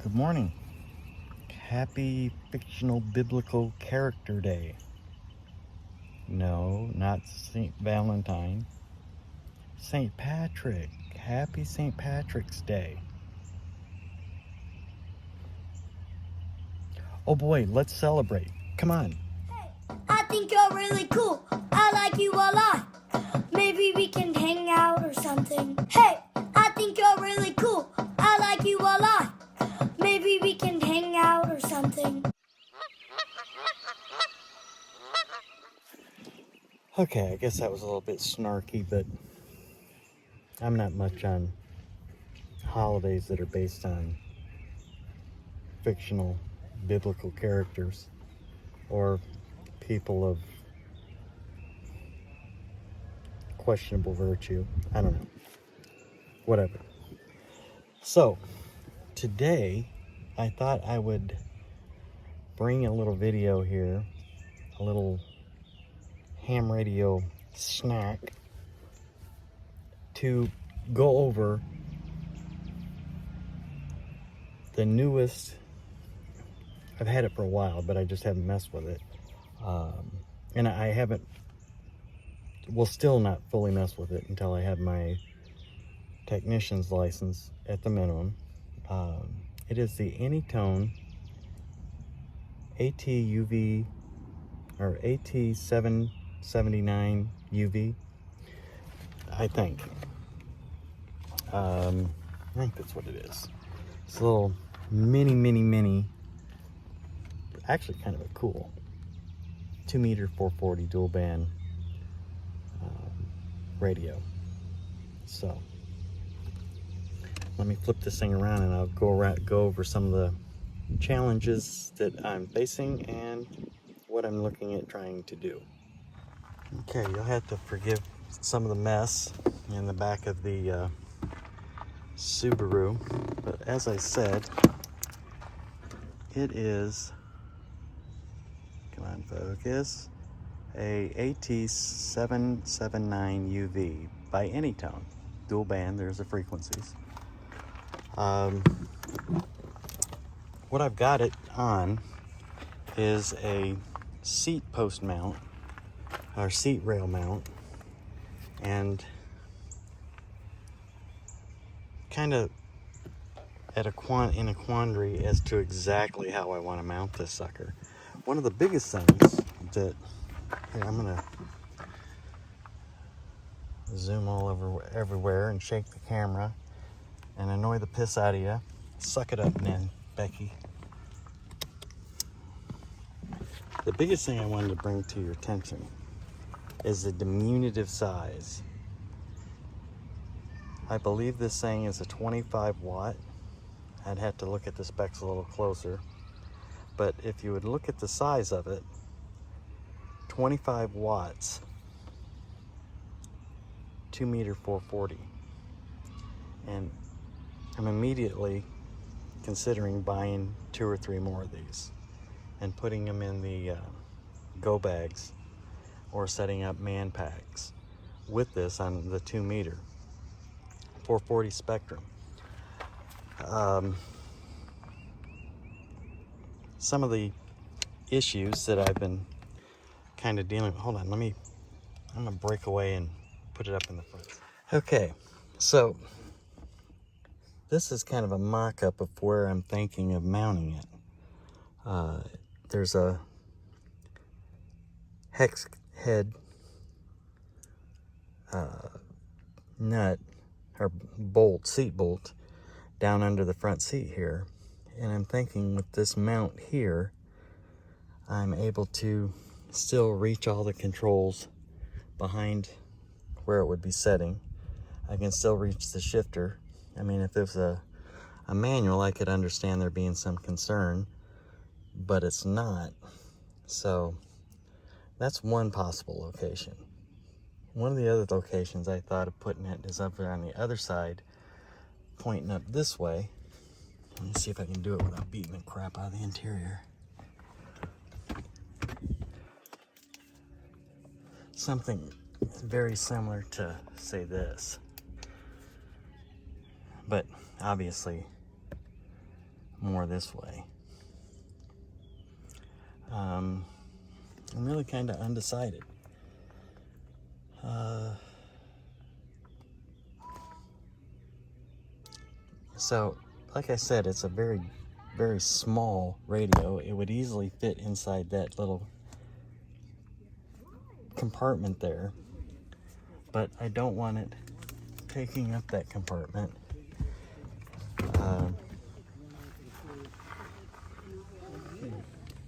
Good morning. Happy fictional biblical character day. No, not St. Valentine. St. Patrick. Happy St. Patrick's Day. Oh boy, let's celebrate. Come on. Hey, I think you're really cool. I like you a lot. Maybe we can hang out or something. Hey, I think you're really cool. I like you a lot. Maybe we can hang out or something. Okay, I guess that was a little bit snarky, but I'm not much on holidays that are based on fictional biblical characters or people of questionable virtue. I don't know. Whatever. So, today I thought I would bring a little video here, a little ham radio snack to go over the newest. I've had it for a while, but I just haven't messed with it. And I haven't, will still not fully mess with it until I have my technician's license at the minimum. It is the Anytone AT-UV or AT-779UV, I think. I think that's what it is. It's a little mini, actually kind of a cool 2-meter 440 dual band radio. So let me flip this thing around and I'll go over some of the challenges that I'm facing and what I'm looking at trying to do. Okay, you'll have to forgive some of the mess in the back of the Subaru, but as I said, it is, come on focus, a AT-779UV by Anytone. Dual band, there's the frequencies. What I've got it on is a seat post mount, or seat rail mount, and kind of at in a quandary as to exactly how I want to mount this sucker. One of the biggest things that, here, I'm gonna zoom all over everywhere and shake the camera and annoy the piss out of you. Suck it up, then, Becky. The biggest thing I wanted to bring to your attention is the diminutive size. I believe this thing is a 25 watt. I'd have to look at the specs a little closer. But if you would look at the size of it, 25 watts, 2-meter 440. And I'm immediately considering buying 2 or 3 more of these and putting them in the go bags or setting up man packs with this on the 2-meter 440 spectrum. Some of the issues that I've been kind of dealing with, hold on, I'm gonna break away and put it up in the front. Okay, so this is kind of a mock-up of where I'm thinking of mounting it. There's a hex head nut or bolt, seat bolt, down under the front seat here. And I'm thinking with this mount here, I'm able to still reach all the controls behind where it would be setting. I can still reach the shifter. I mean, if there's a manual, I could understand there being some concern, but it's not. So that's one possible location. One of the other locations I thought of putting it is up there on the other side, pointing up this way. Let me see if I can do it without beating the crap out of the interior. Something very similar to, say, this. But obviously more this way. I'm really kind of undecided. So, like I said, it's a very, very small radio. It would easily fit inside that little compartment there, but I don't want it taking up that compartment.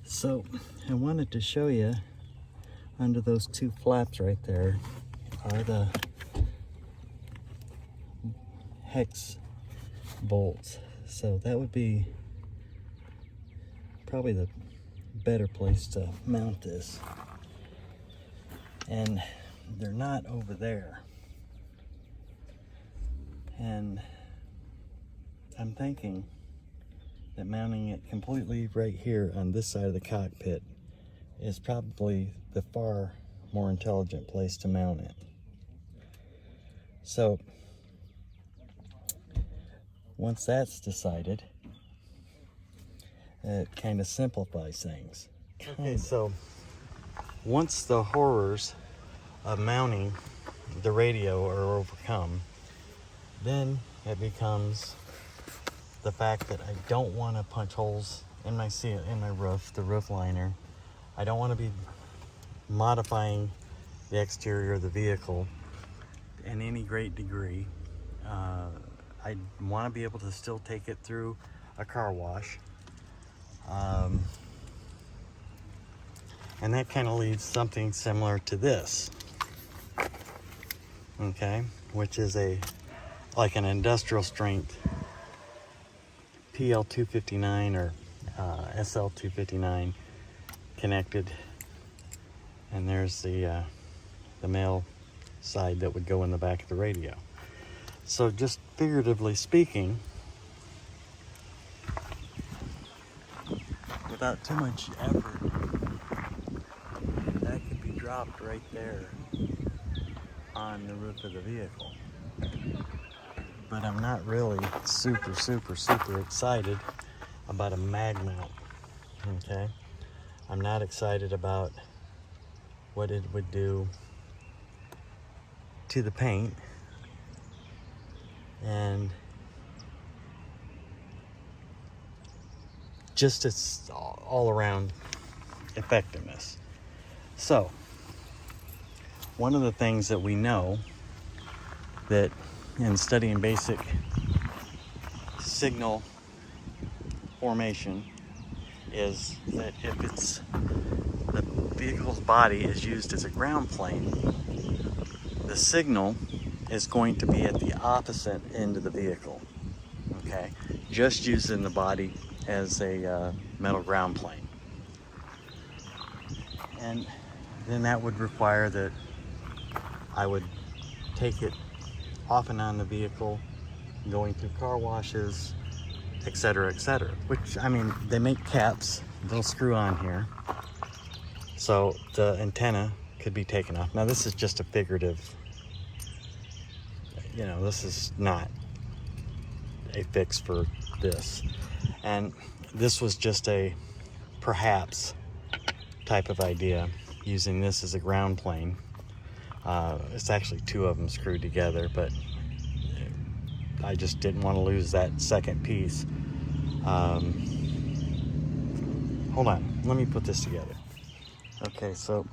So I wanted to show you, under those two flaps right there are the hex bolts. So that would be probably the better place to mount this. And they're not over there. And I'm thinking that mounting it completely right here on this side of the cockpit is probably the far more intelligent place to mount it. So once that's decided, it kind of simplifies things. Okay, so once the horrors of mounting the radio are overcome, then it becomes the fact that I don't want to punch holes in my roof, the roof liner. I don't want to be modifying the exterior of the vehicle in any great degree. I want to be able to still take it through a car wash. And that kind of leaves something similar to this, okay, which is like an industrial strength PL259 or SL259 connected, and there's the male side that would go in the back of the radio. So just figuratively speaking, without too much effort, that could be dropped right there on the roof of the vehicle. But I'm not really super excited about a mag mount, okay? I'm not excited about what it would do to the paint and just its all-around effectiveness. So, one of the things that we know that in studying basic signal formation is that if the vehicle's body is used as a ground plane, the signal is going to be at the opposite end of the vehicle, okay? Just using the body as a metal ground plane. And then that would require that I would take it off and on the vehicle, going through car washes, etc., which, I mean, they make caps, they'll screw on here, so the antenna could be taken off. Now this is just a figurative, you know, this is not a fix for this, and this was just a perhaps type of idea, using this as a ground plane. It's actually two of them screwed together, but I just didn't want to lose that second piece. Hold on, let me put this together. Okay, so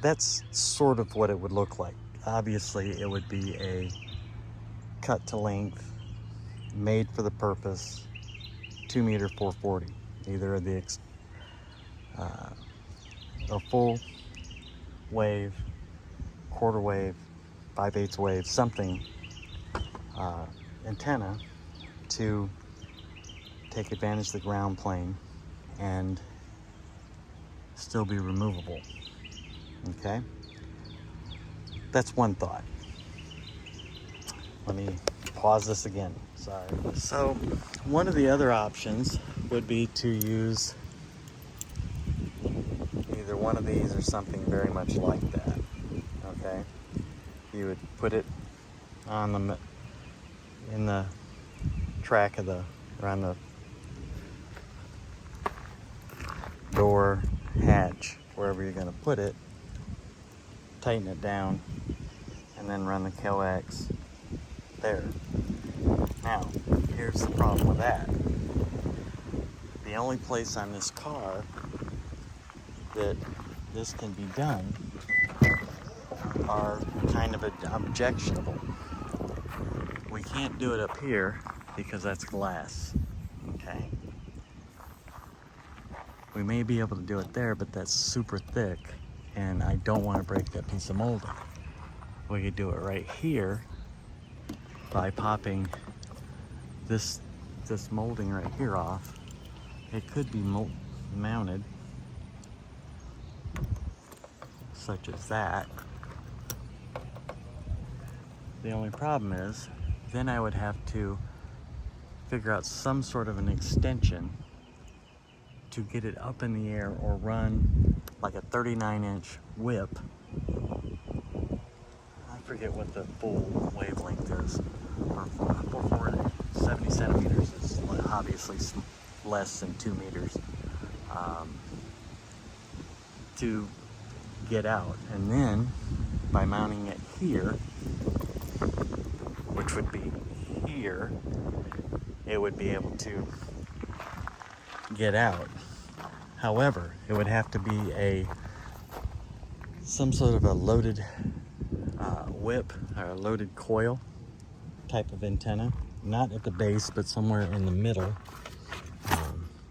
that's sort of what it would look like. Obviously, it would be a cut to length, made for the purpose, 2-meter 440, either the a full wave, quarter wave, 5/8 wave, something, antenna to take advantage of the ground plane and still be removable, okay? That's one thought. Let me pause this again, sorry. So one of the other options would be to use either one of these or something very much like that, okay? You would put it on in the track of the, or on the door, hatch, wherever you're going to put it, tighten it down, and then run the coax there. Now, here's the problem with that. The only place on this car that this can be done are kind of objectionable. We can't do it up here because that's glass, okay? We may be able to do it there, but that's super thick, and I don't want to break that piece of molding. We could do it right here by popping this molding right here off. It could be mounted such as that. The only problem is then I would have to figure out some sort of an extension to get it up in the air or run like a 39-inch whip. I forget what the full wavelength is. Or 70 centimeters is obviously less than 2 meters to get out. And then by mounting it here, which would be here, it would be able to get out. However, it would have to be some sort of a loaded whip or a loaded coil type of antenna, not at the base but somewhere in the middle,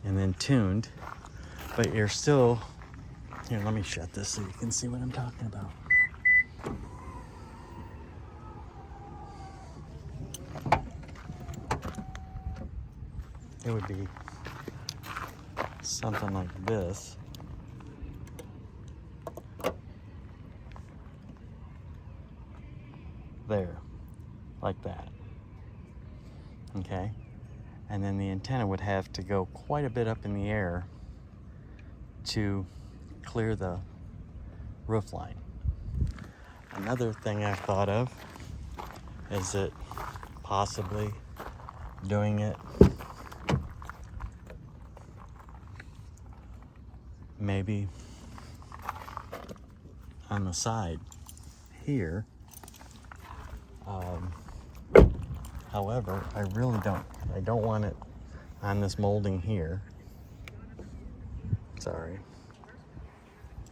and then tuned. But you're still, here, let me shut this so you can see what I'm talking about. It would be something like this. There, like that. Okay? And then the antenna would have to go quite a bit up in the air to clear the roof line. Another thing I've thought of is that possibly doing it maybe on the side here. However, I don't want it on this molding here. Sorry.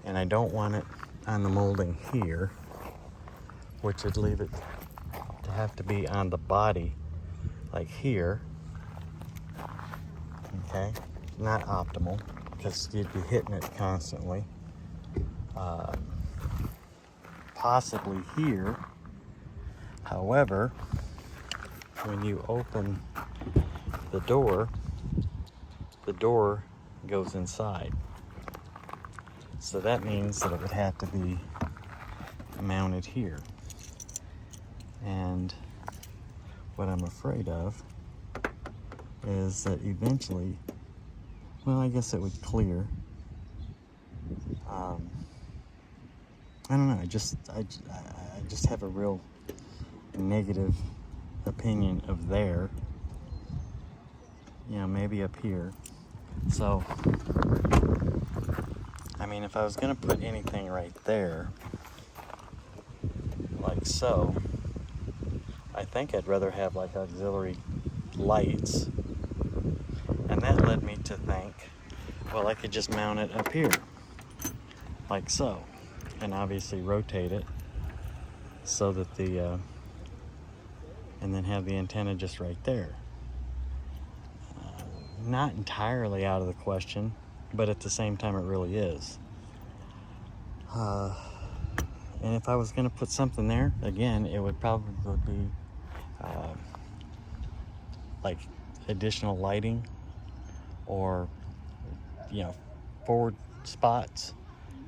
And I don't want it on the molding here, which would leave it to have to be on the body, like here. Okay? Not optimal, because you'd be hitting it constantly. Possibly here. However, when you open the door goes inside. So that means that it would have to be mounted here. And what I'm afraid of is that eventually, well, I guess it would clear. I don't know. I just have a real negative opinion of there. You know, maybe up here. So, I mean, if I was gonna put anything right there, like so, I think I'd rather have like auxiliary lights. And that led me to think, well, I could just mount it up here, like so, and obviously rotate it so that and then have the antenna just right there. Not entirely out of the question, but at the same time it really is. And if I was going to put something there, again, it would probably be like additional lighting, or, you know, forward spots.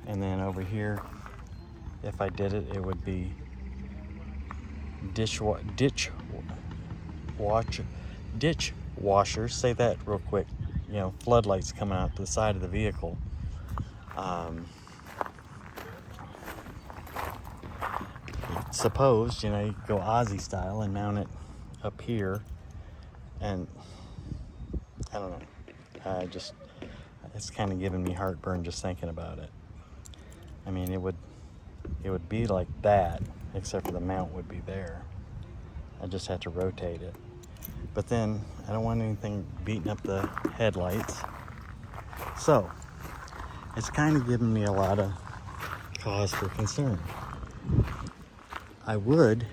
And then over here, if I did it, it would be ditch washers. Say that real quick. You know, floodlights coming out the side of the vehicle. Suppose, you know, you go Aussie style and mount it up here, and I don't know. it's kind of giving me heartburn just thinking about it. I mean, it would be like that, except for the mount would be there. I just have to rotate it. But then I don't want anything beating up the headlights. So it's kind of giving me a lot of cause for concern. I would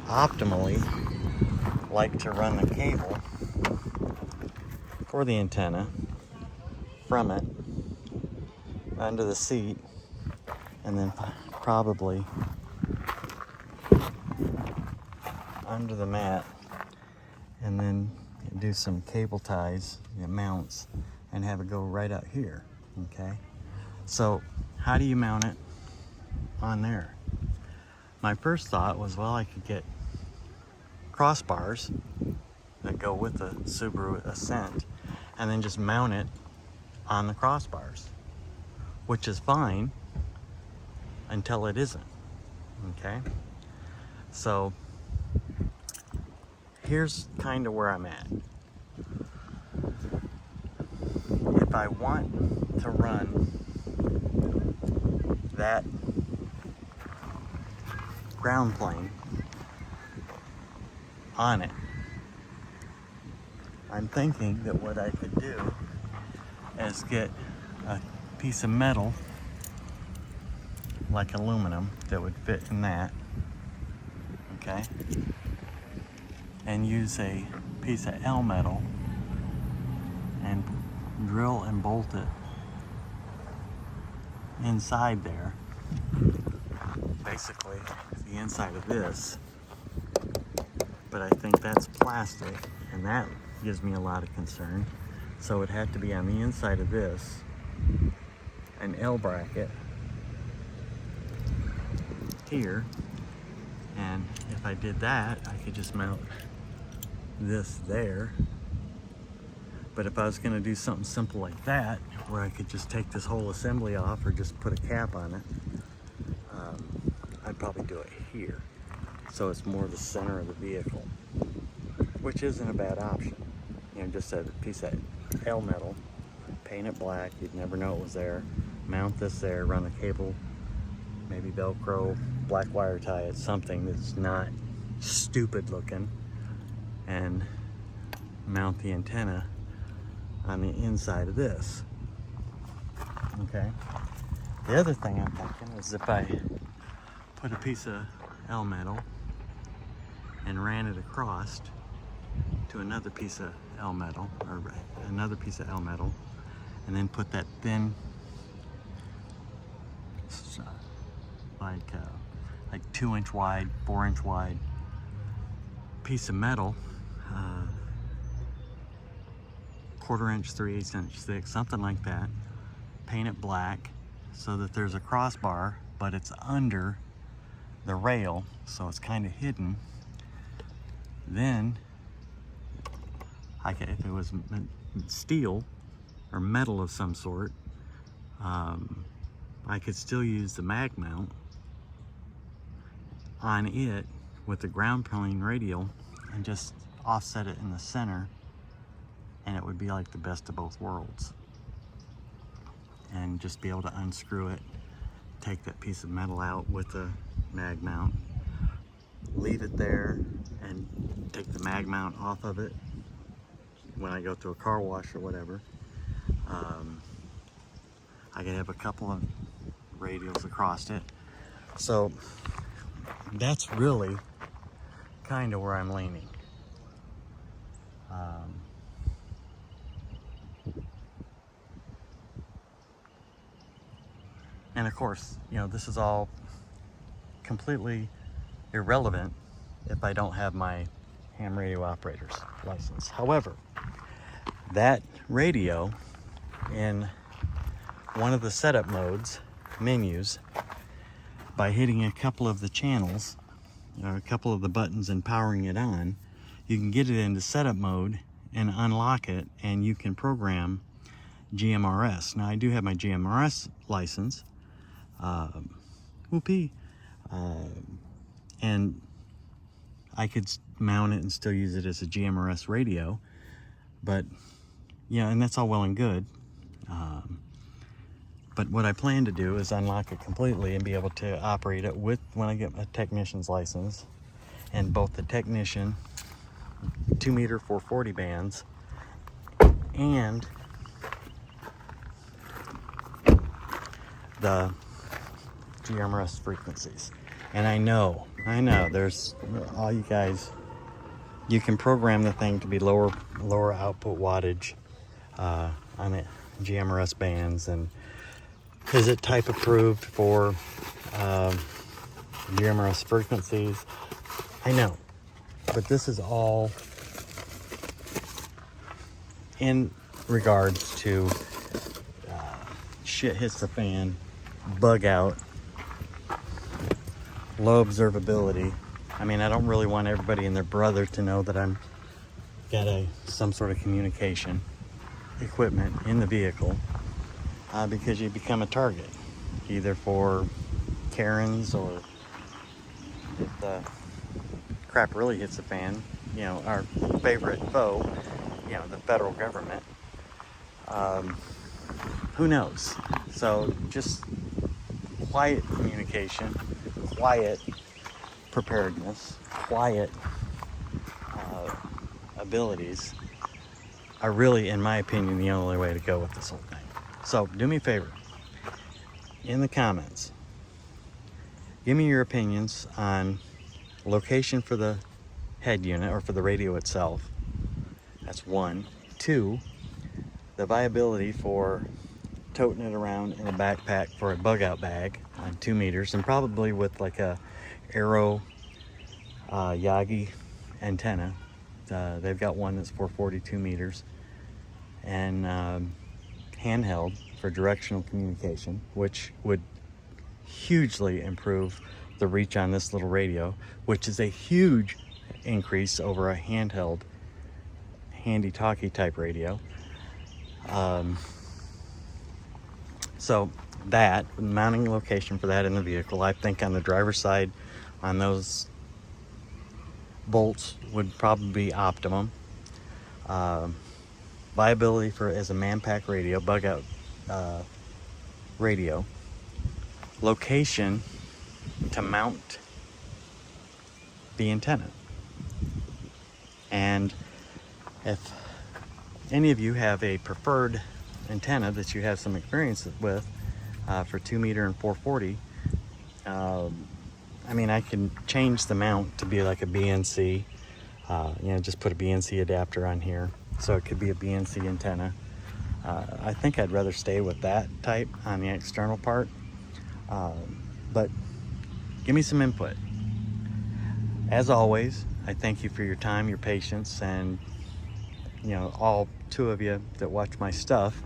optimally like to run the cable for the antenna from it under the seat, and then probably under the mat, and then do some cable ties, mounts, and have it go right out here. Okay, so how do you mount it on there? My first thought was, well, I could get crossbars that go with the Subaru Ascent and then just mount it on the crossbars, which is fine until it isn't. Okay, so here's kind of where I'm at. If I want to run that ground plane on it, I'm thinking that what I could do is get a piece of metal like aluminum that would fit in that, okay, and use a piece of L metal and drill and bolt it inside there, basically the inside of this. But I think that's plastic, and that gives me a lot of concern. So it had to be on the inside of this, an L bracket here, and if I did that, I could just mount this there. But if I was going to do something simple like that, where I could just take this whole assembly off or just put a cap on it, I'd probably do it here, so it's more the center of the vehicle, which isn't a bad option. You know, just a piece of L metal, paint it black, you'd never know it was there, mount this there, run the cable, maybe Velcro, black wire tie it, something that's not stupid looking, and mount the antenna on the inside of this. Okay. The other thing I'm thinking is if I put a piece of L metal and ran it across to another piece of L metal, or another piece of L metal, and then put that thin, like 2-inch wide, 4-inch wide piece of metal, 1/4 inch, 3/8 inch thick, something like that, paint it black so that there's a crossbar, but it's under the rail, so it's kind of hidden. Then I could, if it was steel or metal of some sort, I could still use the mag mount on it with the ground plane radial and just offset it in the center, and it would be like the best of both worlds. And just be able to unscrew it, take that piece of metal out with the mag mount, leave it there, and take the mag mount off of it when I go to a car wash or whatever. I could have a couple of radials across it. So that's really kind of where I'm leaning. And of course, you know, this is all completely irrelevant if I don't have my ham radio operator's license. However, that radio in one of the setup modes, menus, by hitting a couple of the channels, or a couple of the buttons and powering it on, you can get it into setup mode and unlock it, and you can program GMRS. Now I do have my GMRS license, whoopee, and I could mount it and still use it as a GMRS radio, but yeah, and that's all well and good, But what I plan to do is unlock it completely and be able to operate it with, when I get a technician's license, and both the technician 2-meter 440 bands and the GMRS frequencies. And I know, there's all you guys, you can program the thing to be lower output wattage on it, GMRS bands, and is it type approved for GMRS frequencies? I know, but this is all in regards to shit hits the fan, bug out, low observability. I mean, I don't really want everybody and their brother to know that I'm got some sort of communication equipment in the vehicle, because you become a target, either for Karens, or if the crap really hits the fan, you know, our favorite foe, you know, the federal government. Who knows? So just quiet communication, quiet preparedness, quiet abilities are really, in my opinion, the only way to go with this whole thing. So do me a favor, in the comments, give me your opinions on location for the head unit, or for the radio itself. That's 1. 2, the viability for toting it around in a backpack for a bug out bag on 2 meters, and probably with like a Aero Yagi antenna. They've got one that's 442 meters, and handheld for directional communication, which would hugely improve the reach on this little radio, which is a huge increase over a handheld handy talkie type radio. So that mounting location for that in the vehicle, I think on the driver's side on those bolts would probably be optimum. Viability for as a man-pack radio, bug out radio. Location to mount the antenna. And if any of you have a preferred antenna that you have some experience with for 2-meter and 440, I mean, I can change the mount to be like a BNC, you know, just put a BNC adapter on here, so it could be a BNC antenna. I think I'd rather stay with that type on the external part, but give me some input. As always, I thank you for your time, your patience, and, you know, all 2 of you that watch my stuff,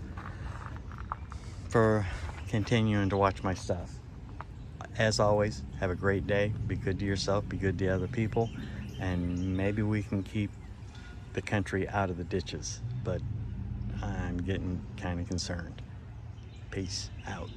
for continuing to watch my stuff. As always, have a great day. Be good to yourself, be good to other people, and maybe we can keep the country out of the ditches, but I'm getting kind of concerned. Peace out.